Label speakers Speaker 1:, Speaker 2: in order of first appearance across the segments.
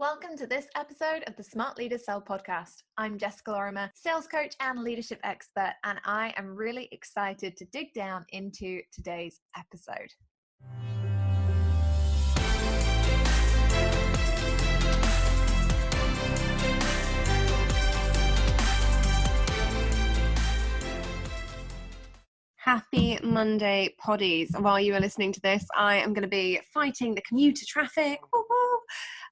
Speaker 1: Welcome to this episode of the Smart Leaders Sell podcast. I'm Jessica Lorimer, sales coach and leadership expert, and I am really excited to dig down into today's episode. Happy Monday, poddies. While you are listening to this, I am going to be fighting the commuter traffic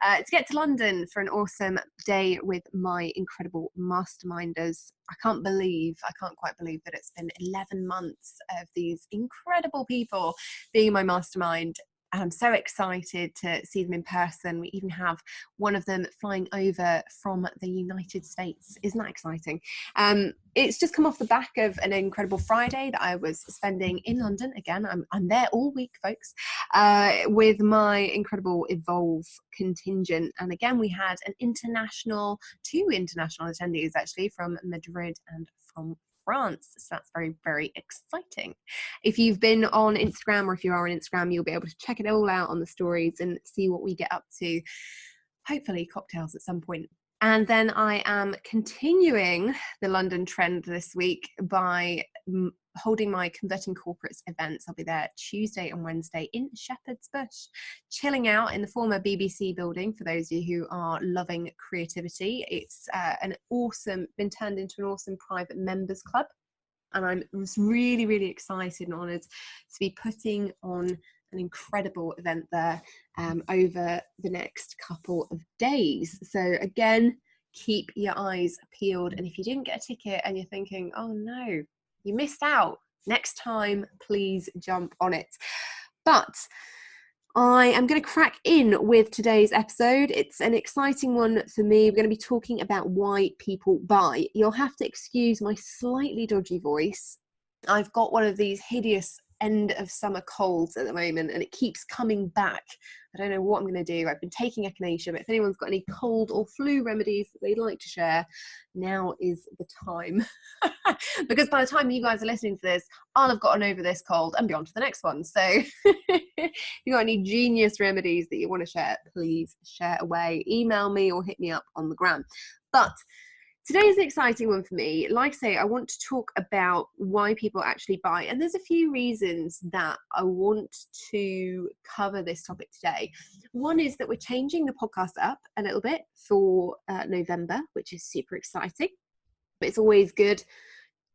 Speaker 1: to get to London for an awesome day with my incredible masterminders. I can't quite believe that it's been 11 months of these incredible people being in my mastermind. And I'm so excited to see them in person. We even have one of them flying over from the United States. Isn't that exciting? It's just come off the back of an incredible Friday that I was spending in London. Again, I'm there all week, folks, with my incredible Evolve contingent. And again, we had two international attendees actually from Madrid and from France. So that's very, very exciting. If you've been on Instagram, or if you are on Instagram, you'll be able to check it all out on the stories and see what we get up to. Hopefully cocktails at some point. And then I am continuing the London trend this week by holding my Converting Corporates events. I'll be there Tuesday and Wednesday in Shepherd's Bush, chilling out in the former BBC building. For those of you who are loving creativity, it's been turned into an awesome private members club. And I'm really, really excited and honoured to be putting on an incredible event there over the next couple of days. So again, keep your eyes peeled. And if you didn't get a ticket and you're thinking, oh no, you missed out, next time, please jump on it. But I am going to crack in with today's episode. It's an exciting one for me. We're going to be talking about why people buy. You'll have to excuse my slightly dodgy voice. I've got one of these hideous end of summer colds at the moment, and it keeps coming back. I don't know what I'm going to do. I've been taking echinacea, but if anyone's got any cold or flu remedies that they'd like to share, now is the time. Because by the time you guys are listening to this, I'll have gotten over this cold and be on to the next one. So if you've got any genius remedies that you want to share, please share away. Email me or hit me up on the gram. But today is an exciting one for me. Like I say, I want to talk about why people actually buy. And there's a few reasons that I want to cover this topic today. One is that we're changing the podcast up a little bit for November, which is super exciting. But it's always good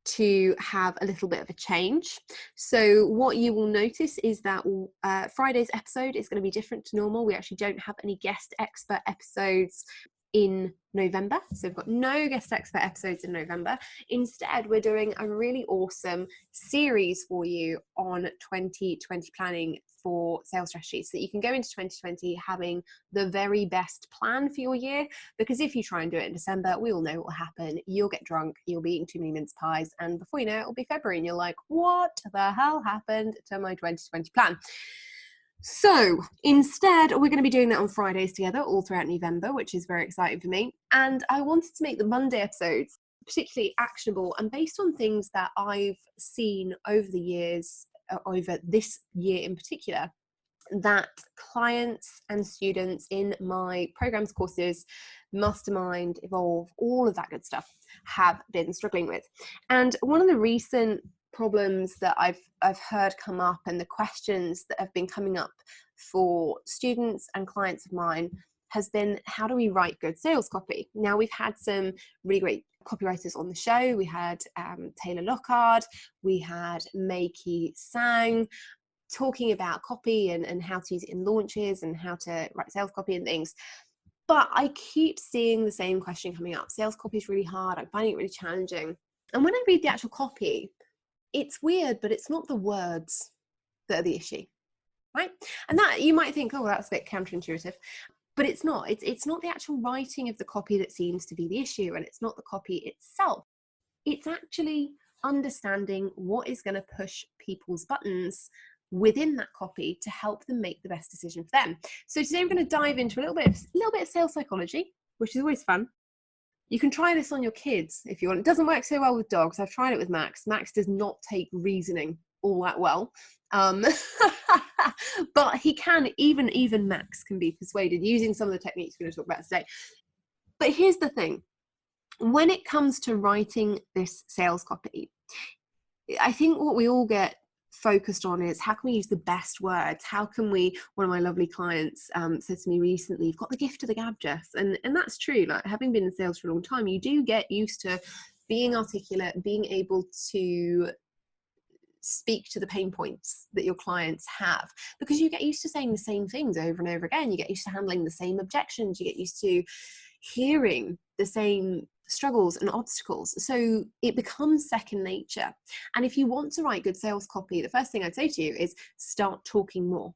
Speaker 1: to have a little bit of a change. So what you will notice is that Friday's episode is going to be different to normal. We actually don't have any guest expert episodes in November. So we've got no guest expert episodes in November. Instead, we're doing a really awesome series for you on 2020 planning for sales strategies, so that you can go into 2020 having the very best plan for your year. Because if you try and do it in December, we all know what will happen. You'll get drunk, you'll be eating too many mince pies, and before you know it, it'll be February and you're like, what the hell happened to my 2020 plan? So instead, we're going to be doing that on Fridays together all throughout November, which is very exciting for me. And I wanted to make the Monday episodes particularly actionable and based on things that I've seen over the years, over this year in particular, that clients and students in my programs, courses, mastermind, Evolve, all of that good stuff have been struggling with. And one of the recent problems that I've heard come up, and the questions that have been coming up for students and clients of mine, has been, how do we write good sales copy? Now, we've had some really great copywriters on the show. We had Taylor Lockhart, we had Meiki Sang talking about copy and how to use it in launches and how to write sales copy and things. But I keep seeing the same question coming up. Sales copy is really hard. I'm finding it really challenging. And when I read the actual copy, it's weird, but it's not the words that are the issue, right? And that you might think, oh, well, that's a bit counterintuitive, but it's not. It's not the actual writing of the copy that seems to be the issue, and it's not the copy itself. It's actually understanding what is going to push people's buttons within that copy to help them make the best decision for them. So today we're going to dive into a little bit of sales psychology, which is always fun. You can try this on your kids if you want. It doesn't work so well with dogs. I've tried it with Max. Max does not take reasoning all that well. But he can, even Max can be persuaded using some of the techniques we're going to talk about today. But here's the thing. When it comes to writing this sales copy, I think what we all get focused on is how can we use the best words? How can we, one of my lovely clients said to me recently, you've got the gift of the gab, Jess. And that's true. Like, having been in sales for a long time, you do get used to being articulate, being able to speak to the pain points that your clients have, because you get used to saying the same things over and over again. You get used to handling the same objections. You get used to hearing the same struggles and obstacles. So it becomes second nature. And if you want to write good sales copy, the first thing I'd say to you is start talking more.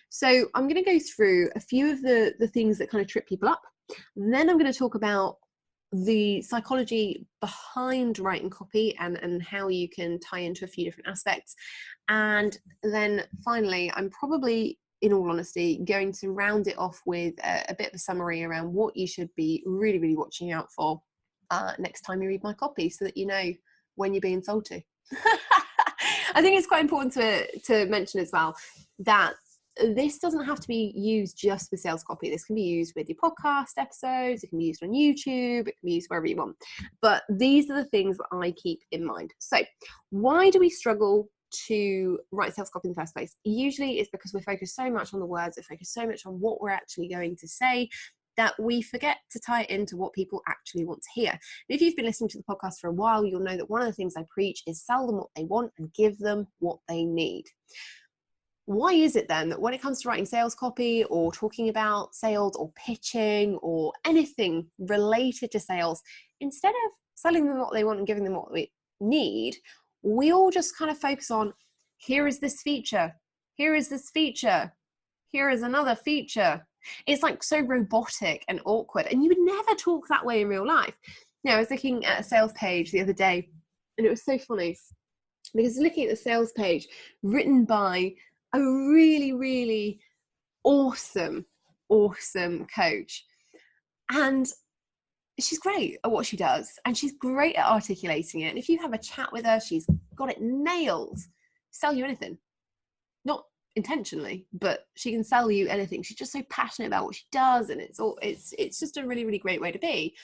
Speaker 1: So I'm going to go through a few of the things that kind of trip people up. Then I'm going to talk about the psychology behind writing copy and how you can tie into a few different aspects. And then finally, I'm probably, in all honesty, going to round it off with a bit of a summary around what you should be really, really watching out for next time you read my copy, so that you know when you're being sold to. I think it's quite important to mention as well that this doesn't have to be used just for sales copy. This can be used with your podcast episodes. It can be used on YouTube. It can be used wherever you want. But these are the things that I keep in mind. So why do we struggle to write sales copy in the first place? Usually it's because we're focused so much on the words, we're focused so much on what we're actually going to say, that we forget to tie it into what people actually want to hear. And if you've been listening to the podcast for a while, you'll know that one of the things I preach is sell them what they want and give them what they need. Why is it then that when it comes to writing sales copy or talking about sales or pitching or anything related to sales, instead of selling them what they want and giving them what they need, we all just kind of focus on, here is this feature, here is this feature, here is another feature. It's like so robotic and awkward, and you would never talk that way in real life. You know, I was looking at a sales page the other day, and it was so funny because looking at the sales page written by a really, really awesome coach, and she's great at what she does, and she's great at articulating it. And if you have a chat with her, she's got it nailed. Sell you anything, not intentionally, but she can sell you anything. She's just so passionate about what she does, and it's just a really, really great way to be.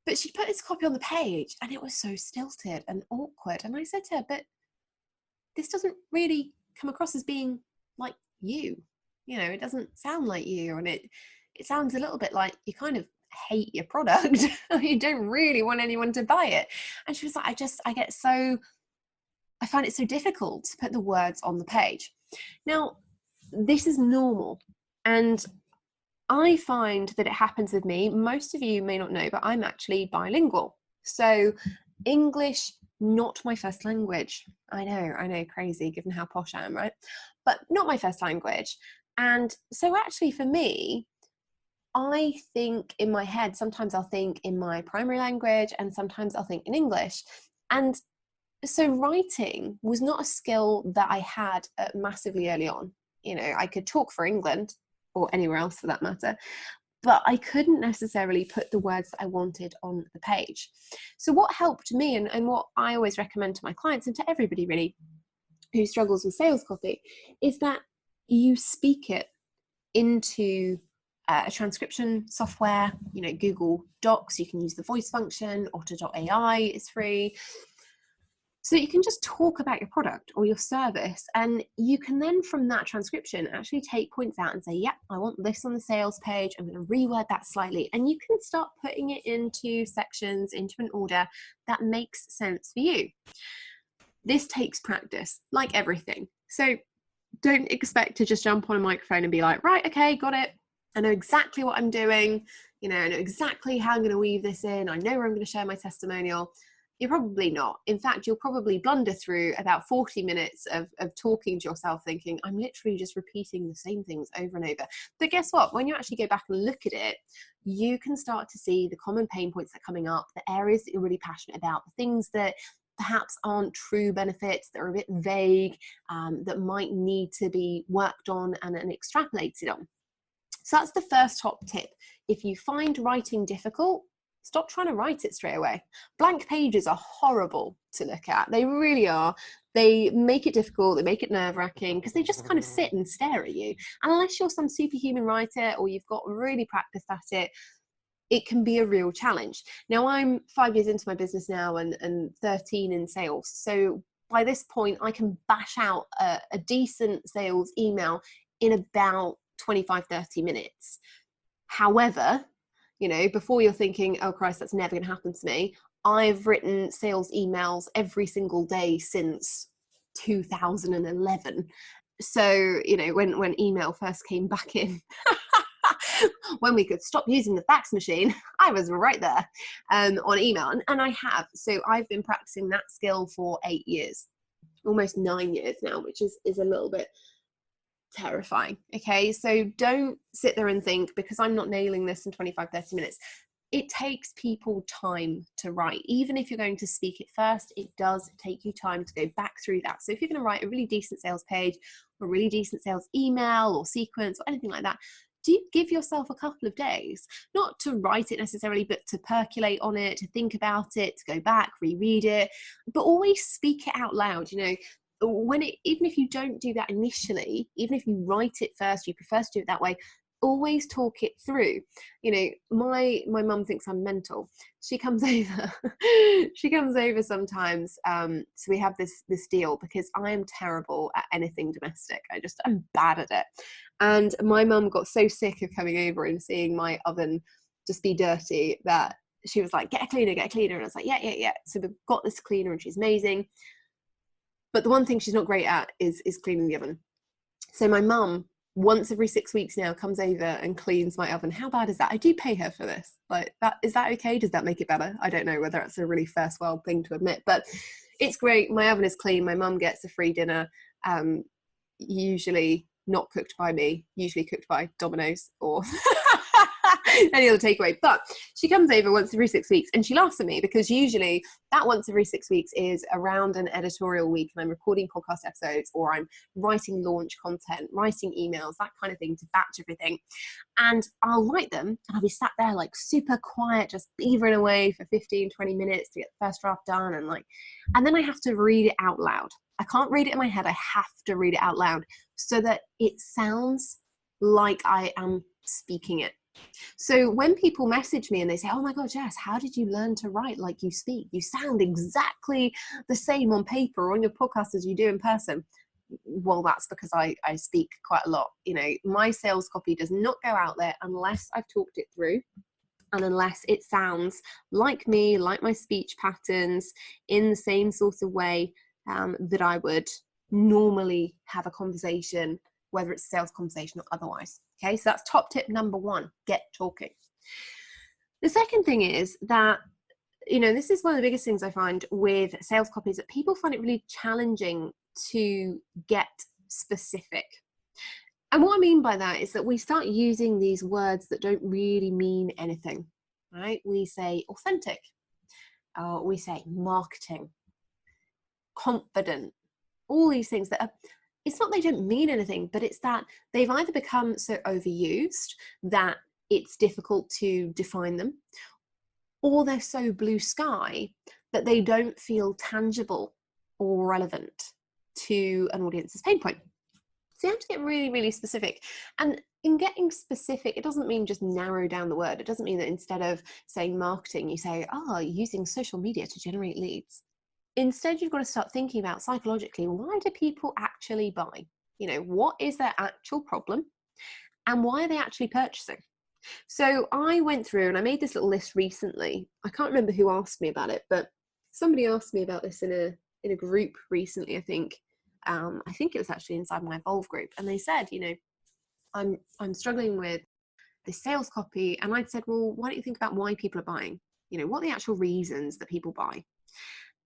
Speaker 1: But she put this copy on the page, and it was so stilted and awkward. And I said to her, but this doesn't really come across as being like you. You know, it doesn't sound like you, and it sounds a little bit like you kind of hate your product. You don't really want anyone to buy it. And she was like, I find it so difficult to put the words on the page. Now, this is normal, and I find that it happens with me. Most of you may not know, but I'm actually bilingual. So English, not my first language. I know, crazy given how posh I am, right? But not my first language. And so actually for me, I think in my head, sometimes I'll think in my primary language and sometimes I'll think in English. And so writing was not a skill that I had massively early on. You know, I could talk for England or anywhere else for that matter, but I couldn't necessarily put the words that I wanted on the page. So what helped me, and what I always recommend to my clients and to everybody really who struggles with sales copy, is that you speak it into a transcription software. You know, Google Docs, you can use the voice function, Otter.ai is free. So you can just talk about your product or your service, and you can then from that transcription actually take points out and say, yep, I want this on the sales page. I'm going to reword that slightly. And you can start putting it into sections, into an order that makes sense for you. This takes practice, like everything. So don't expect to just jump on a microphone and be like, right, okay, got it. I know exactly what I'm doing. You know, I know exactly how I'm going to weave this in. I know where I'm going to share my testimonial. You're probably not. In fact, you'll probably blunder through about 40 minutes of talking to yourself thinking, I'm literally just repeating the same things over and over. But guess what? When you actually go back and look at it, you can start to see the common pain points that are coming up, the areas that you're really passionate about, the things that perhaps aren't true benefits, that are a bit vague, that might need to be worked on and extrapolated on. So that's the first top tip. If you find writing difficult, stop trying to write it straight away. Blank pages are horrible to look at. They really are. They make it difficult, they make it nerve-wracking, because they just kind of sit and stare at you. And unless you're some superhuman writer or you've got really practiced at it, it can be a real challenge. Now, I'm 5 years into my business now and 13 in sales. So by this point, I can bash out a decent sales email in about 25, 30 minutes. However, you know, before you're thinking, oh Christ, that's never going to happen to me, I've written sales emails every single day since 2011. So, you know, when email first came back in, when we could stop using the fax machine, I was right there on email. And I have. So I've been practicing that skill for 8 years, almost 9 years now, which is a little bit terrifying. Okay, so don't sit there and think, because I'm not nailing this in 25, 30 minutes. It takes people time to write. Even if you're going to speak it first, it does take you time to go back through that. So if you're going to write a really decent sales page or a really decent sales email or sequence or anything like that, do give yourself a couple of days, not to write it necessarily, but to percolate on it, to think about it, to go back, reread it, but always speak it out loud. You know, even if you don't do that initially, even if you write it first, you prefer to do it that way, always talk it through. You know, my mum thinks I'm mental. She comes over she comes over sometimes, so we have this deal, because I am terrible at anything domestic. I'm bad at it. And my mum got so sick of coming over and seeing my oven just be dirty that she was like, get a cleaner. And I was like, yeah. So we've got this cleaner and she's amazing. But the one thing she's not great at is cleaning the oven. So my mum, once every 6 weeks now, comes over and cleans my oven. How bad is that? I do pay her for this. Like, that, is that okay? Does that make it better? I don't know whether that's a really first world thing to admit, but it's great. My oven is clean. My mum gets a free dinner, usually not cooked by me, usually cooked by Domino's or any other takeaway. But she comes over once every 6 weeks and she laughs at me, because usually that once every 6 weeks is around an editorial week and I'm recording podcast episodes, or I'm writing launch content, writing emails, that kind of thing, to batch everything. And I'll write them and I'll be sat there like super quiet, just beavering away for 15, 20 minutes to get the first draft done. And then I have to read it out loud. I can't read it in my head. I have to read it out loud so that it sounds like I am speaking it. So when people message me and they say, oh my God, Jess, how did you learn to write like you speak? You sound exactly the same on paper or on your podcast as you do in person. Well, that's because I speak quite a lot. You know, my sales copy does not go out there unless I've talked it through, and unless it sounds like me, like my speech patterns, in the same sort of way that I would normally have a conversation, whether it's a sales conversation or otherwise. Okay, so that's top tip number 1, get talking. The second thing is that, you know, this is one of the biggest things I find with sales copies, that people find it really challenging to get specific. And what I mean by that is that we start using these words that don't really mean anything, right? We say authentic, we say marketing, confident, all these things that are, it's not they don't mean anything, but it's that they've either become so overused that it's difficult to define them, or they're so blue sky that they don't feel tangible or relevant to an audience's pain point. So you have to get really, really specific. And in getting specific, it doesn't mean just narrow down the word. It doesn't mean that instead of saying marketing, you say, using social media to generate leads. Instead, you've got to start thinking about psychologically, why do people actually buy? You know, what is their actual problem and why are they actually purchasing? So I went through and I made this little list recently. I can't remember who asked me about it, but somebody asked me about this in a group recently, I think. I think it was actually inside my Evolve group. And they said, you know, I'm struggling with this sales copy. And I'd said, well, why don't you think about why people are buying? You know, what are the actual reasons that people buy?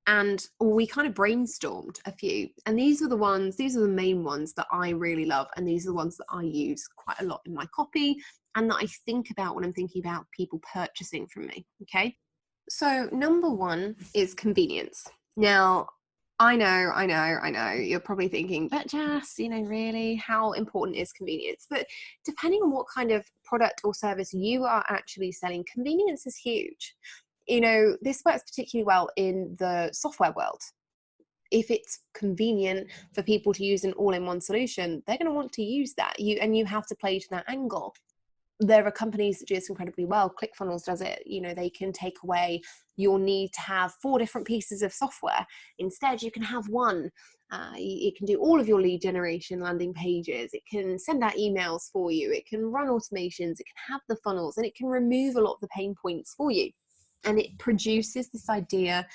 Speaker 1: And we kind of brainstormed a few, and these are the main ones that I really love, and these are the ones that I use quite a lot in my copy and that I think about when I'm thinking about people purchasing from me. Okay, so number 1 is convenience. Now, I know you're probably thinking, but Jess, you know, really, how important is convenience? But depending on what kind of product or service you are actually selling, convenience is huge. You know, this works particularly well in the software world. if it's convenient for people to use an all-in-one solution, they're going to want to use that. You have to play to that angle. There are companies that do this incredibly well. ClickFunnels does it. They can take away your need to have 4 different pieces of software. Instead, you can have one. It can do all of your lead generation landing pages. It can send out emails for you. It can run automations. It can have the funnels, and it can remove a lot of the pain points for you. And it produces this idea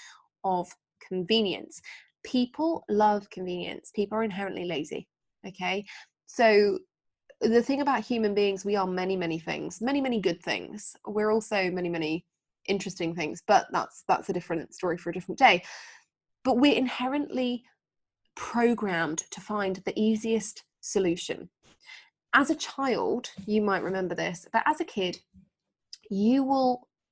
Speaker 1: of convenience. People love convenience. People are inherently lazy. Okay. So the thing about human beings, we are many, many things, many, many good things. We're also many, many interesting things, but that's a different story for a different day. But we're inherently programmed to find the easiest solution. As a child, you might remember this, but as a kid, you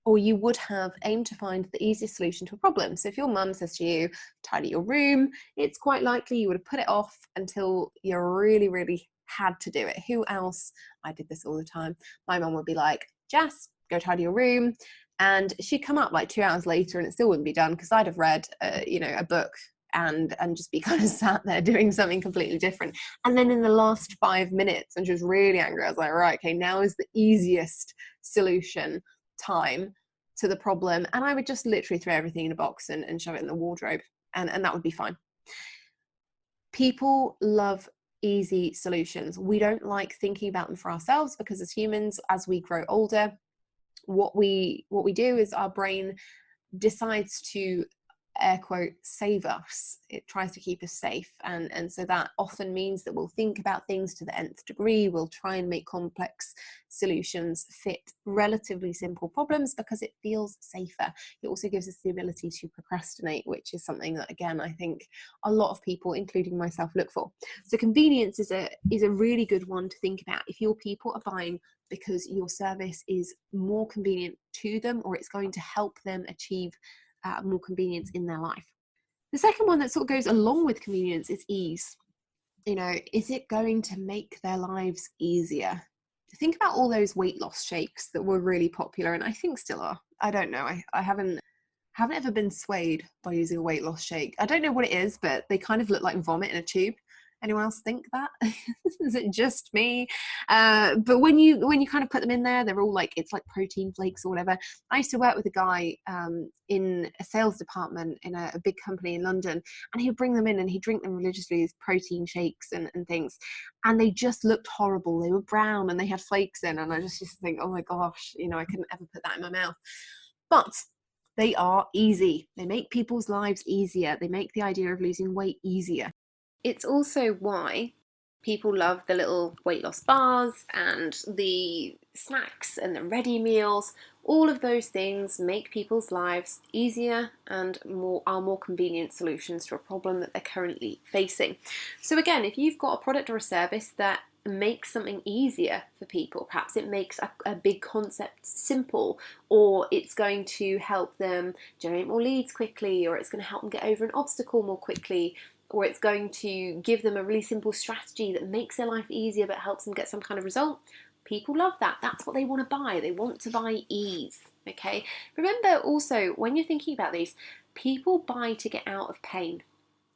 Speaker 1: would have aimed to find the easiest solution to a problem. So if your mum says to you, tidy your room, it's quite likely you would have put it off until you really, really had to do it. Who else? I did this all the time. My mum would be like, Jess, go tidy your room. And she'd come up like 2 hours later and it still wouldn't be done because I'd have read, a book and just be kind of sat there doing something completely different. And then in the last 5 minutes, and she was really angry, I was like, right, okay, now is the easiest solution time to the problem. And I would just literally throw everything in a box and shove it in the wardrobe, and that would be fine. People love easy solutions. We don't like thinking about them for ourselves because as humans, as we grow older, what we do is our brain decides to, air quote, save us. It tries to keep us safe, and so that often means that we'll think about things to the nth degree. We'll try and make complex solutions fit relatively simple problems because it feels safer. It also gives us the ability to procrastinate, which is something that, again, I think a lot of people, including myself, look for. So convenience is a really good one to think about. If your people are buying because your service is more convenient to them, or it's going to help them achieve more convenience in their life. The second one that sort of goes along with convenience is ease. Is it going to make their lives easier? Think about all those weight loss shakes that were really popular, and I think still are. I don't know. I haven't ever been swayed by using a weight loss shake. I don't know what it is, but they kind of look like vomit in a tube. Anyone else think that? Is it just me? But when you kind of put them in there, they're all like, it's like protein flakes or whatever. I used to work with a guy in a sales department in a big company in London, and he'd bring them in and he'd drink them religiously as protein shakes and things. And they just looked horrible. They were brown and they had flakes in. And I just used to think, oh my gosh, I couldn't ever put that in my mouth. But they are easy. They make people's lives easier. They make the idea of losing weight easier. It's also why people love the little weight loss bars and the snacks and the ready meals. All of those things make people's lives easier and are more convenient solutions to a problem that they're currently facing. So again, if you've got a product or a service that makes something easier for people, perhaps it makes a big concept simple, or it's going to help them generate more leads quickly, or it's going to help them get over an obstacle more quickly, or it's going to give them a really simple strategy that makes their life easier but helps them get some kind of result. People love that. That's what they want to buy. They want to buy ease. Okay. Remember also, when you're thinking about these, people buy to get out of pain.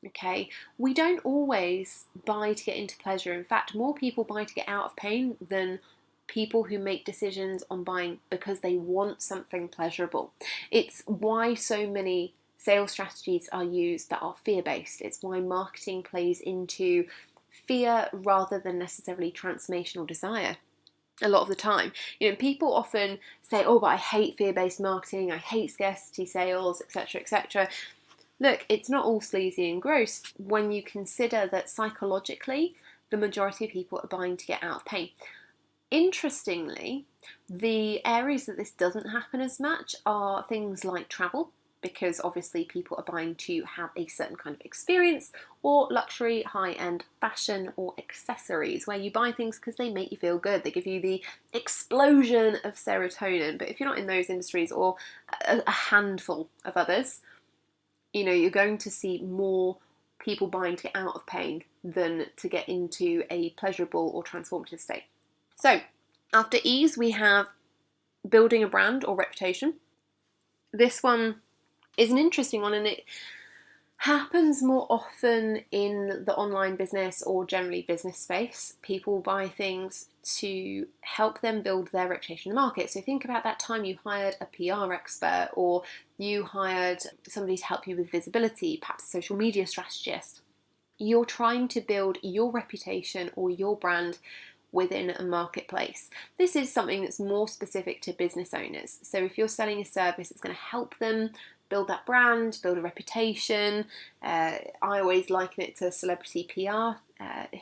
Speaker 1: Okay. We don't always buy to get into pleasure. In fact, more people buy to get out of pain than people who make decisions on buying because they want something pleasurable. It's why so many sales strategies are used that are fear-based. It's why marketing plays into fear rather than necessarily transformational desire. A lot of the time, people often say, oh, but I hate fear-based marketing, I hate scarcity sales, etc., etc. Look, it's not all sleazy and gross when you consider that psychologically, the majority of people are buying to get out of pain. Interestingly, the areas that this doesn't happen as much are things like travel, because obviously people are buying to have a certain kind of experience, or luxury, high-end fashion or accessories, where you buy things because they make you feel good. They give you the explosion of serotonin. But if you're not in those industries, or a handful of others, you're going to see more people buying to get out of pain than to get into a pleasurable or transformative state. So after ease, we have building a brand or reputation. This one is an interesting one, and Happens more often in the online business or generally business space. People buy things to help them build their reputation in the market. So think about that time you hired a PR expert, or you hired somebody to help you with visibility, perhaps a social media strategist. You're trying to build your reputation or your brand within a marketplace. This is something that's more specific to business owners. So if you're selling a service, it's going to help them build that brand, build a reputation. I always liken it to celebrity PR.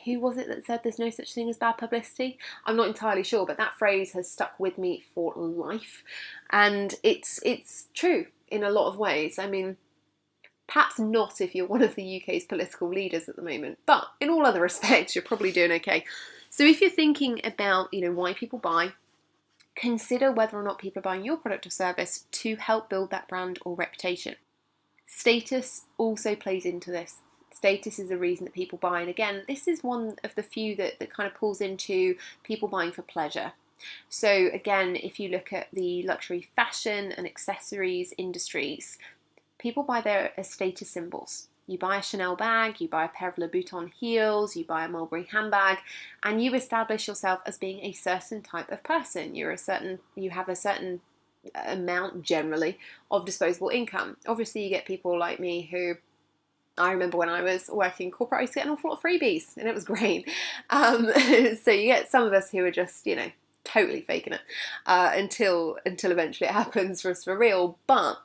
Speaker 1: Who was it that said there's no such thing as bad publicity? I'm not entirely sure, but that phrase has stuck with me for life. And it's true in a lot of ways. I mean, perhaps not if you're one of the UK's political leaders at the moment, but in all other respects, you're probably doing okay. So if you're thinking about, why people buy, consider whether or not people are buying your product or service to help build that brand or reputation. Status also plays into this. Status is the reason that people buy. And again, this is one of the few that kind of pulls into people buying for pleasure. So again, if you look at the luxury fashion and accessories industries, people buy there as status symbols. You buy a Chanel bag, you buy a pair of Louboutin heels, you buy a Mulberry handbag, and you establish yourself as being a certain type of person. You have a certain amount generally of disposable income. Obviously, you get people like me who, I remember when I was working corporate, I used to get an awful lot of freebies, and it was great. So you get some of us who are just, totally faking it until eventually it happens for us for real. But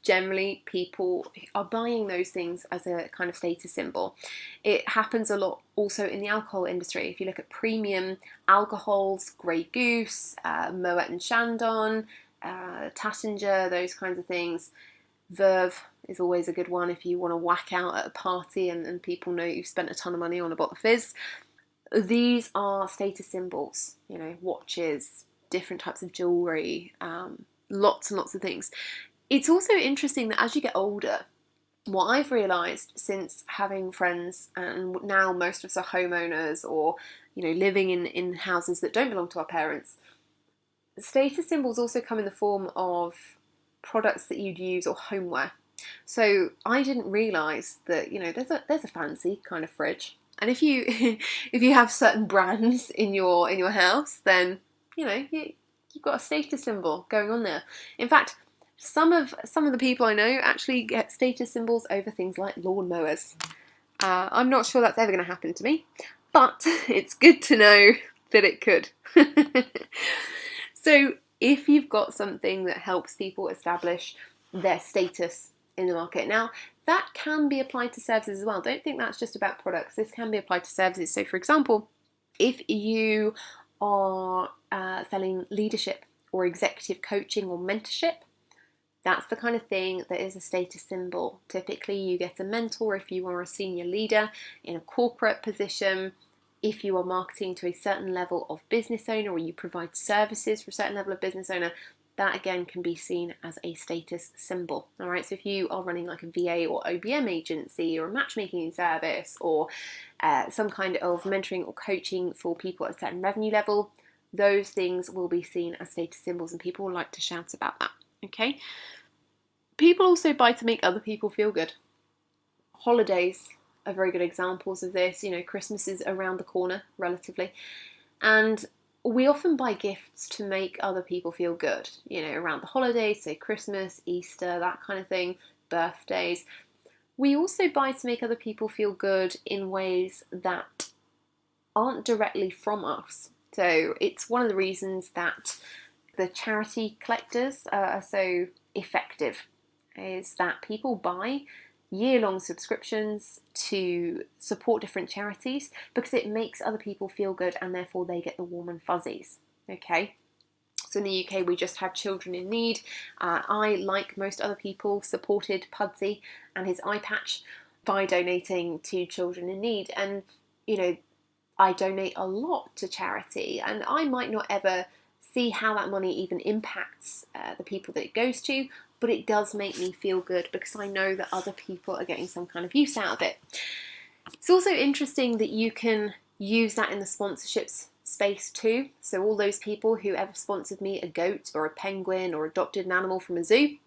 Speaker 1: generally, people are buying those things as a kind of status symbol. It happens a lot also in the alcohol industry. If you look at premium alcohols, Grey Goose, Moet and Chandon, Taittinger, those kinds of things. Verve is always a good one if you want to whack out at a party and people know you've spent a ton of money on a bottle of fizz. These are status symbols, watches, different types of jewellery, lots and lots of things. It's also interesting that as you get older, what I've realised since having friends, and now most of us are homeowners or, living in houses that don't belong to our parents, status symbols also come in the form of products that you'd use or homeware. So I didn't realise that, there's a fancy kind of fridge. And if you if you have certain brands in your house, then, you've got a status symbol going on there. In fact, some of the people I know actually get status symbols over things like lawnmowers. I'm not sure that's ever going to happen to me, but it's good to know that it could. So if you've got something that helps people establish their status in the market, now that can be applied to services as well. Don't think that's just about products. This can be applied to services. So for example, if you are selling leadership or executive coaching or mentorship, that's the kind of thing that is a status symbol. Typically, you get a mentor if you are a senior leader in a corporate position. If you are marketing to a certain level of business owner, or you provide services for a certain level of business owner, that again can be seen as a status symbol. All right, so if you are running like a VA or OBM agency or a matchmaking service or some kind of mentoring or coaching for people at a certain revenue level, those things will be seen as status symbols and people will like to shout about that. Okay. People also buy to make other people feel good. Holidays are very good examples of this. Christmas is around the corner, relatively. And we often buy gifts to make other people feel good, around the holidays, say Christmas, Easter, that kind of thing, birthdays. We also buy to make other people feel good in ways that aren't directly from us. So it's one of the reasons that the charity collectors are so effective, is that people buy year-long subscriptions to support different charities because it makes other people feel good and therefore they get the warm and fuzzies. Okay, so in the UK we just had Children in Need. I, like most other people, supported Pudsey and his eye patch by donating to Children in Need, and I donate a lot to charity, and I might not ever see how that money even impacts the people that it goes to, but it does make me feel good because I know that other people are getting some kind of use out of it. It's also interesting that you can use that in the sponsorships space too. So all those people who ever sponsored me a goat or a penguin or adopted an animal from a zoo,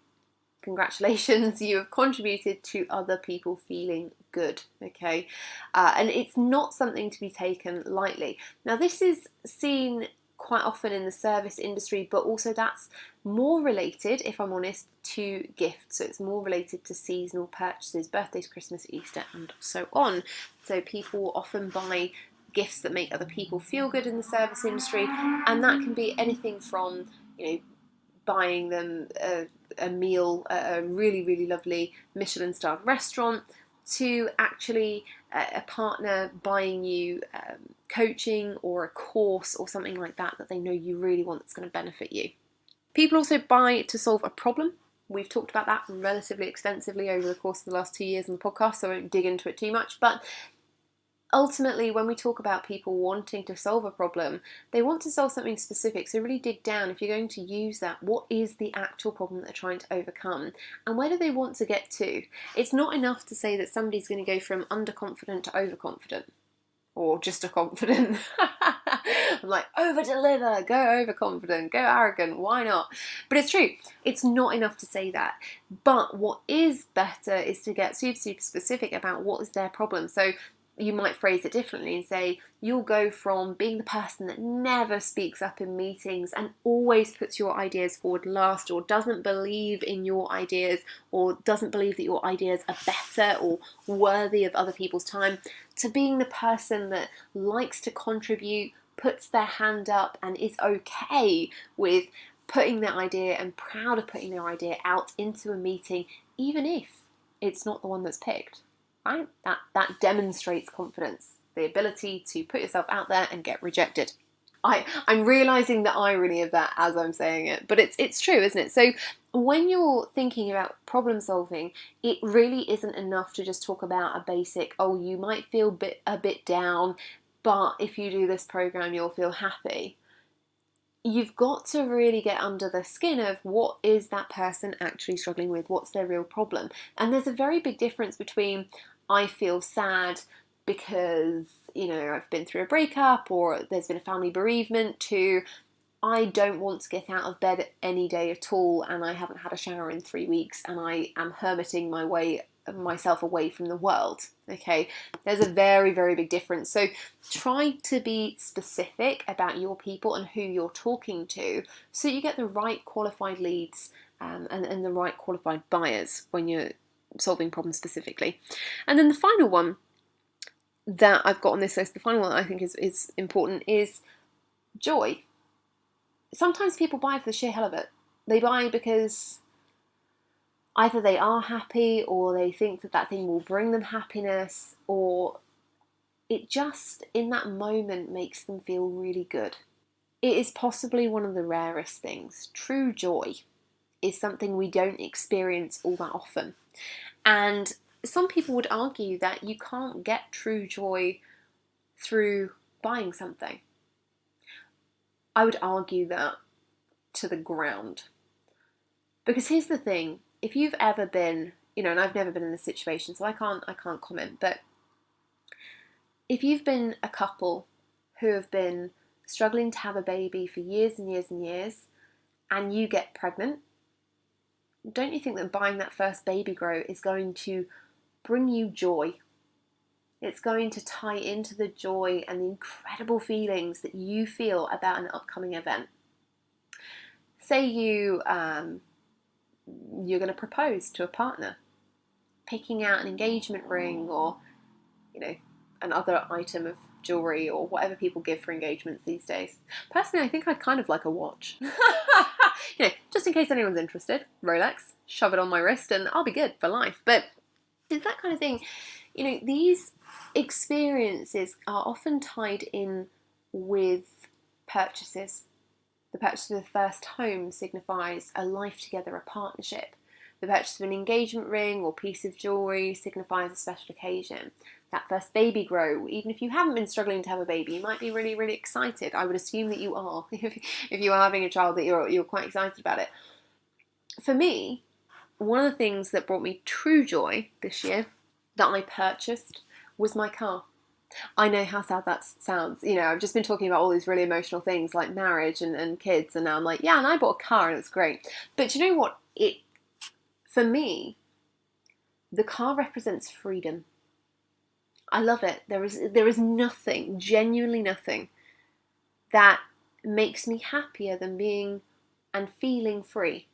Speaker 2: congratulations, you have contributed to other people feeling good, okay? And it's not something to be taken lightly. Now, this is seen quite often in the service industry, but also that's more related, if I'm honest, to gifts. So it's more related to seasonal purchases, birthdays, Christmas, Easter, and so on. So people often buy gifts that make other people feel good in the service industry, and that can be anything from, buying them a meal at a really, really lovely Michelin-starred restaurant, to actually a partner buying you coaching or a course or something like that they know you really want, that's going to benefit you. People also buy to solve a problem. We've talked about that relatively extensively over the course of the last 2 years on the podcast, so I won't dig into it too much. But ultimately, when we talk about people wanting to solve a problem, they want to solve something specific. So really dig down, if you're going to use that, what is the actual problem that they're trying to overcome? And where do they want to get to? It's not enough to say that somebody's going to go from underconfident to overconfident. Or just a confident. I'm like, over-deliver, go overconfident, go arrogant, why not? But it's true, it's not enough to say that. But what is better is to get super, super specific about what is their problem. So you might phrase it differently and say, you'll go from being the person that never speaks up in meetings and always puts your ideas forward last, or doesn't believe in your ideas, or doesn't believe that your ideas are better or worthy of other people's time, to being the person that likes to contribute, puts their hand up, and is okay with putting their idea and proud of putting their idea out into a meeting, even if it's not the one that's picked. Right? That demonstrates confidence, the ability to put yourself out there and get rejected. I'm realising the irony of that as I'm saying it, but it's true, isn't it? So when you're thinking about problem solving, it really isn't enough to just talk about a basic, oh, you might feel a bit down, but if you do this program, you'll feel happy. You've got to really get under the skin of what is that person actually struggling with, what's their real problem. And there's a very big difference between, I feel sad because, I've been through a breakup or there's been a family bereavement, to I don't want to get out of bed any day at all and I haven't had a shower in 3 weeks and I am hermiting myself away from the world. Okay, there's a very, very big difference. So try to be specific about your people and who you're talking to, so you get the right qualified leads and the right qualified buyers when you're solving problems specifically. And then the final one that I've got on this list, the final one that I think is important, is joy. Sometimes people buy for the sheer hell of it. They buy because either they are happy, or they think that thing will bring them happiness, or it just, in that moment, makes them feel really good. It is possibly one of the rarest things. True joy is something we don't experience all that often. And some people would argue that you can't get true joy through buying something. I would argue that to the ground. Because here's the thing, if you've ever been, and I've never been in this situation, so I can't comment, but if you've been a couple who have been struggling to have a baby for years and years and years, and you get pregnant, don't you think that buying that first baby grow is going to bring you joy? It's going to tie into the joy and the incredible feelings that you feel about an upcoming event. Say you're going to propose to a partner, picking out an engagement ring or, another item of jewellery or whatever people give for engagements these days. Personally, I think I'd kind of like a watch. Just in case anyone's interested, Rolex, shove it on my wrist and I'll be good for life. But it's that kind of thing. These experiences are often tied in with purchases. The purchase of the first home signifies a life together, a partnership. The purchase of an engagement ring or piece of jewellery signifies a special occasion. That first baby grow, even if you haven't been struggling to have a baby, you might be really, really excited. I would assume that you are. If you are having a child, that you're quite excited about it. For me, one of the things that brought me true joy this year that I purchased was my car. I know how sad that sounds. I've just been talking about all these really emotional things like marriage and kids, and now I'm like, yeah, and I bought a car and it's great. But you know what? For me, the car represents freedom. I love it. There is nothing, genuinely nothing, that makes me happier than being and feeling free.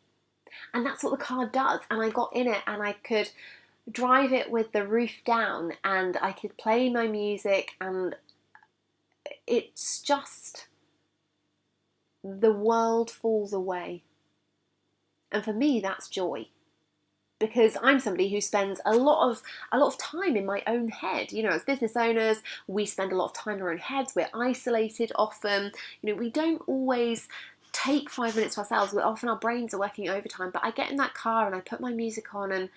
Speaker 2: And that's what the car does. And I got in it and I could drive it with the roof down and I could play my music, and it's just, the world falls away. And for me, that's joy. Because I'm somebody who spends a lot of time in my own head. You know, as business owners, we spend a lot of time in our own heads. We're isolated often. You know, we don't always take 5 minutes to ourselves. Often our brains are working overtime. But I get in that car and I put my music on and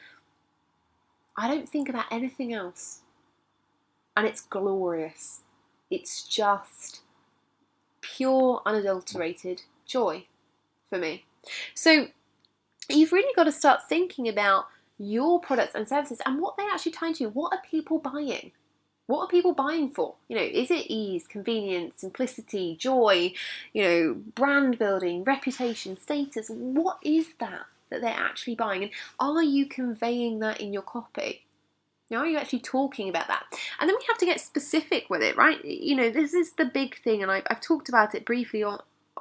Speaker 2: I don't think about anything else. And it's glorious. It's just pure, unadulterated joy for me. So you've really got to start thinking about your products and services and what they actually tie into. What are people buying? What are people buying for? You know, is it ease, convenience, simplicity, joy, you know, brand building, reputation, status? What is that they're actually buying? And are you conveying that in your copy? Now, are you actually talking about that? And then we have to get specific with it, right? You know, this is the big thing, and I've talked about it briefly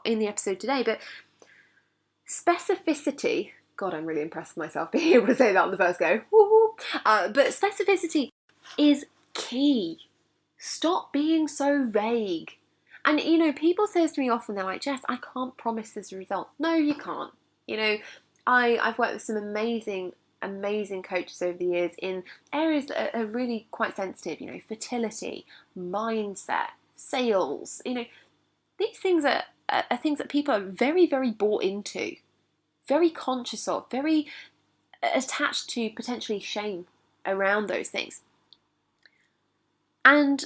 Speaker 2: in the episode today, but specificity, God, I'm really impressed with myself being able to say that on the first go. But specificity is key. Stop being so vague. And, you know, people say to me often, they're like, Jess, I can't promise this result. No, you can't. You know, I've worked with some amazing coaches over the years in areas that are really quite sensitive, you know, fertility, mindset, sales. You know, these things are things that people are very, very bought into, very conscious of, very attached to potentially shame around those things. And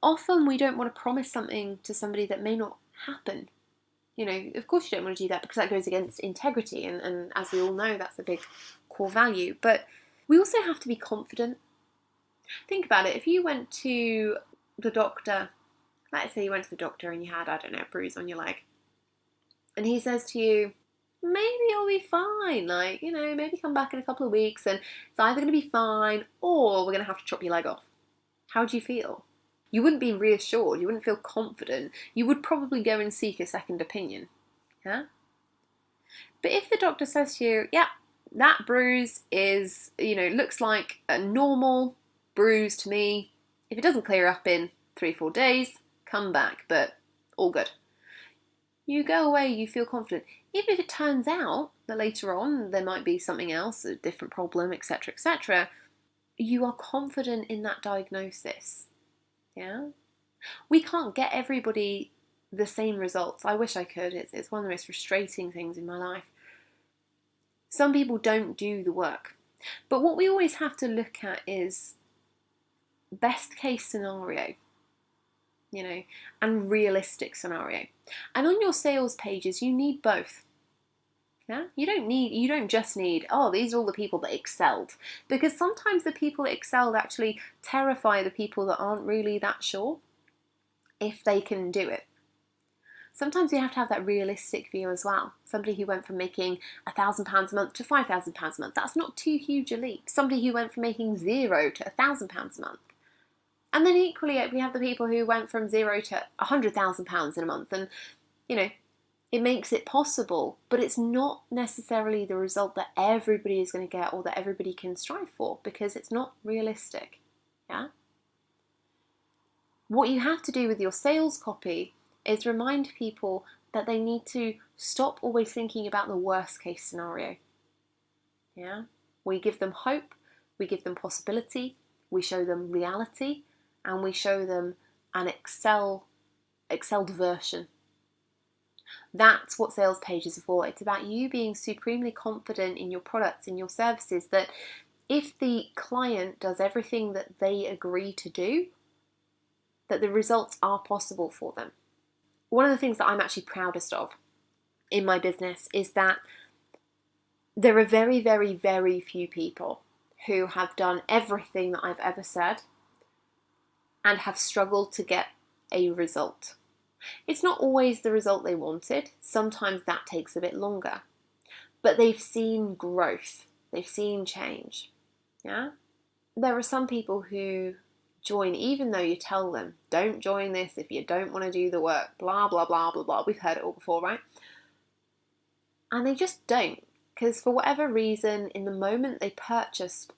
Speaker 2: often we don't want to promise something to somebody that may not happen. You know, of course you don't want to do that because that goes against integrity, and as we all know, that's a big core value. But we also have to be confident. Think about it. If you went to the doctor, let's say you went to the doctor and you had, I don't know, a bruise on your leg, and he says to you, maybe you'll be fine, like, you know, maybe come back in a couple of weeks and it's either going to be fine or we're going to have to chop your leg off. How do you feel? You wouldn't be reassured, you wouldn't feel confident, you would probably go and seek a second opinion. Yeah? But if the doctor says to you, yeah, that bruise is, you know, looks like a normal bruise to me. If it doesn't clear up in 3-4 days, come back, but all good. You go away, you feel confident. Even if it turns out that later on there might be something else, a different problem, etc., etc., you are confident in that diagnosis. Yeah? We can't get everybody the same results. I wish I could. It's one of the most frustrating things in my life. Some people don't do the work. But what we always have to look at is best case scenario, you know, and realistic scenario. And on your sales pages, you need both. Yeah? You don't just need, oh, these are all the people that excelled. Because sometimes the people that excelled actually terrify the people that aren't really that sure if they can do it. Sometimes you have to have that realistic view as well. Somebody who went from making £1,000 a month to £5,000 a month, that's not too huge a leap. Somebody who went from making £0 to £1,000 a month. And then equally, we have the people who went from £0 to £100,000 in a month. And, you know, it makes it possible, but it's not necessarily the result that everybody is going to get or that everybody can strive for, because it's not realistic. Yeah? What you have to do with your sales copy is remind people that they need to stop always thinking about the worst case scenario. Yeah? We give them hope, we give them possibility, we show them reality, and we show them an excelled version. That's what sales pages are for. It's about you being supremely confident in your products, in your services, that if the client does everything that they agree to do, that the results are possible for them. One of the things that I'm actually proudest of in my business is that there are very, very, very few people who have done everything that I've ever said and have struggled to get a result. It's not always the result they wanted. Sometimes that takes a bit longer. But they've seen growth. they've seen change. Yeah? There are some people who join even though you tell them, don't join this if you don't want to do the work, blah, blah, blah, blah, blah. We've heard it all before, right? And they just don't, because for whatever reason, in the moment they purchased,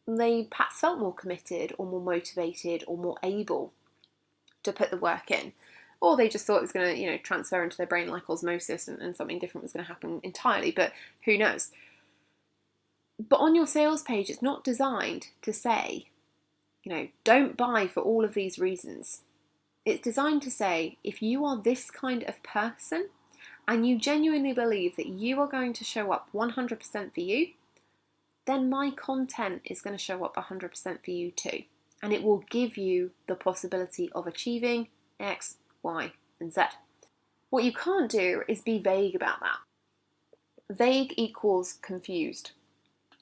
Speaker 2: they perhaps felt more committed or more motivated or more able to put the work in. Or they just thought it was going to, transfer into their brain like osmosis and something different was going to happen entirely, but who knows. But on your sales page, it's not designed to say, don't buy for all of these reasons. It's designed to say, if you are this kind of person and you genuinely believe that you are going to show up 100% for you, then my content is going to show up 100% for you too. And it will give you the possibility of achieving X, Y, and Z. What you can't do is be vague about that. Vague equals confused.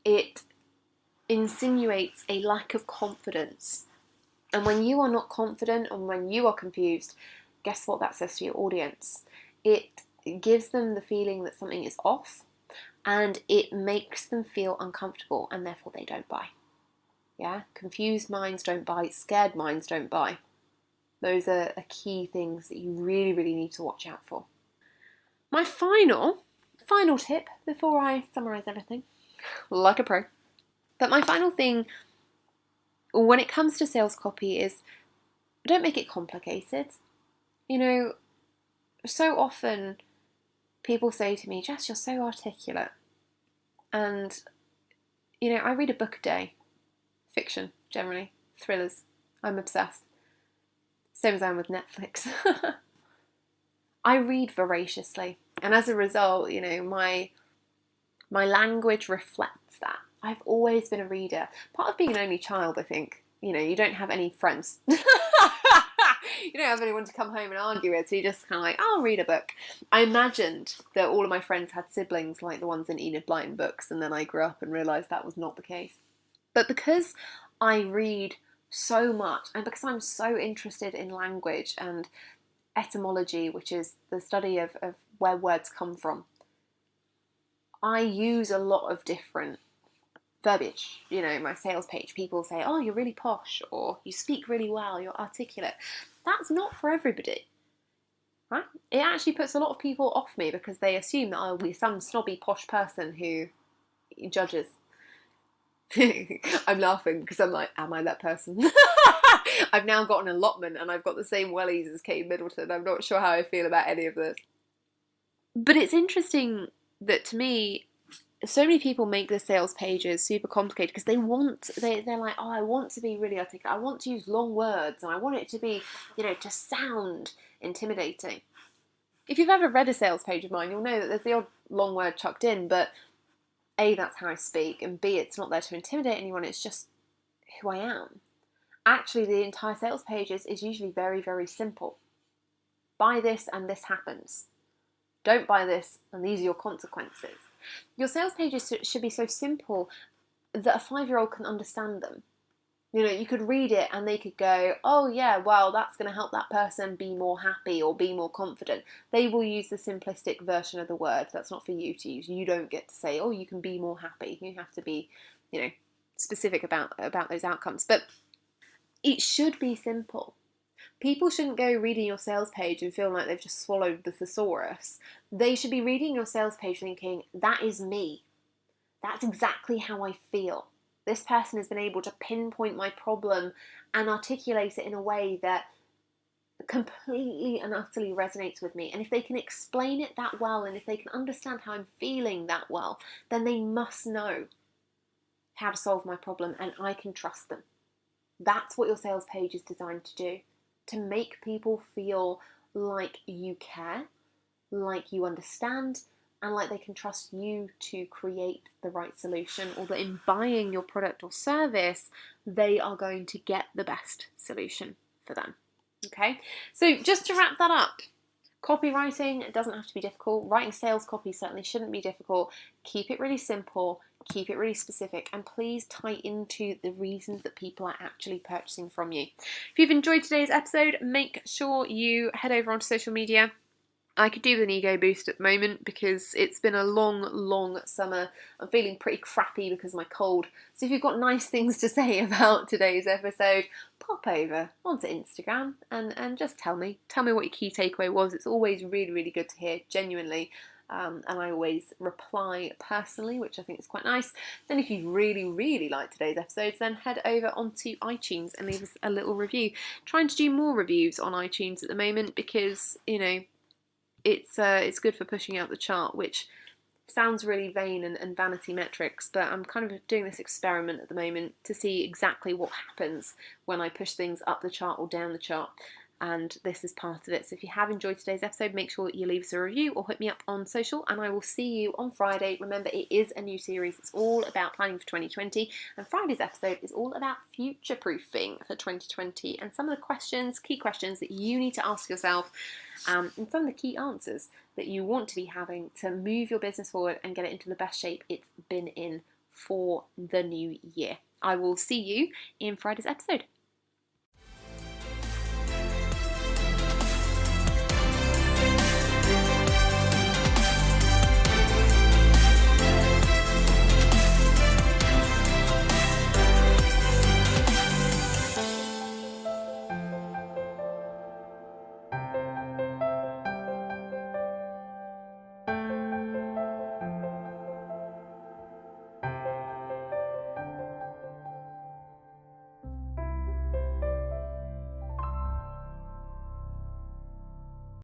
Speaker 2: It insinuates a lack of confidence. And when you are not confident and when you are confused, guess what that says to your audience? It gives them the feeling that something is off, and it makes them feel uncomfortable, and therefore they don't buy. Yeah? Confused minds don't buy, scared minds don't buy. Those are key things that you really, really need to watch out for. My final tip before I summarise everything, like a pro, but my final thing when it comes to sales copy is don't make it complicated. So often people say to me, Jess, you're so articulate. And, I read a book a day. Fiction, generally. Thrillers. I'm obsessed. Same as I am with Netflix. I read voraciously. And as a result, my language reflects that. I've always been a reader. Part of being an only child, I think. You don't have any friends. You don't have anyone to come home and argue with, so you're just kind of like, I'll read a book. I imagined that all of my friends had siblings like the ones in Enid Blyton books, and then I grew up and realised that was not the case. But because I read so much, and because I'm so interested in language and etymology, which is the study of where words come from, I use a lot of different verbiage. My sales page, people say, oh, you're really posh, or you speak really well, you're articulate. That's not for everybody, right? It actually puts a lot of people off me because they assume that I'll be some snobby posh person who judges. I'm laughing because I'm like, am I that person? I've now got an allotment and I've got the same wellies as Kate Middleton. I'm not sure how I feel about any of this. But it's interesting that to me, so many people make their sales pages super complicated because they're like, oh, I want to be really articulate. I want to use long words and I want it to be, to sound intimidating. If you've ever read a sales page of mine, you'll know that there's the odd long word chucked in, but A, that's how I speak, and B, it's not there to intimidate anyone, it's just who I am. Actually, the entire sales page is usually very, very simple. Buy this and this happens. Don't buy this and these are your consequences. Your sales pages should be so simple that a 5-year-old can understand them. You could read it and they could go, oh yeah, well, that's going to help that person be more happy or be more confident. They will use the simplistic version of the words. That's not for you to use. You don't get to say, oh, you can be more happy. You have to be, specific about those outcomes. But it should be simple. People shouldn't go reading your sales page and feel like they've just swallowed the thesaurus. They should be reading your sales page thinking, that is me. That's exactly how I feel. This person has been able to pinpoint my problem and articulate it in a way that completely and utterly resonates with me. And if they can explain it that well, and if they can understand how I'm feeling that well, then they must know how to solve my problem and I can trust them. That's what your sales page is designed to do. To make people feel like you care, like you understand, and like they can trust you to create the right solution, or that in buying your product or service, they are going to get the best solution for them. Okay, so just to wrap that up, copywriting doesn't have to be difficult. Writing sales copy certainly shouldn't be difficult. Keep it really simple, keep it really specific, and please tie into the reasons that people are actually purchasing from you. If you've enjoyed today's episode, make sure you head over onto social media I could do with an ego boost at the moment because it's been a long summer. I'm feeling pretty crappy because of my cold. So if you've got nice things to say about today's episode, pop over onto Instagram and just tell me. Tell me what your key takeaway was. It's always really good to hear, genuinely. And I always reply personally, which I think is quite nice. Then if you really liked today's episodes, then head over onto iTunes and leave us a little review. Trying to do more reviews on iTunes at the moment because, you know, it's good for pushing out the chart, which sounds really vain and vanity metrics, but I'm kind of doing this experiment at the moment to see exactly what happens when I push things up the chart or down the chart. And this is part of it. So if you have enjoyed today's episode, make sure you leave us a review or hit me up on social, and I will see you on Friday. Remember, it is a new series. It's all about planning for 2020, and Friday's episode is all about future-proofing for 2020 and some of the key questions that you need to ask yourself, and some of the key answers that you want to be having to move your business forward and get it into the best shape it's been in for the new year. I will see you in Friday's episode.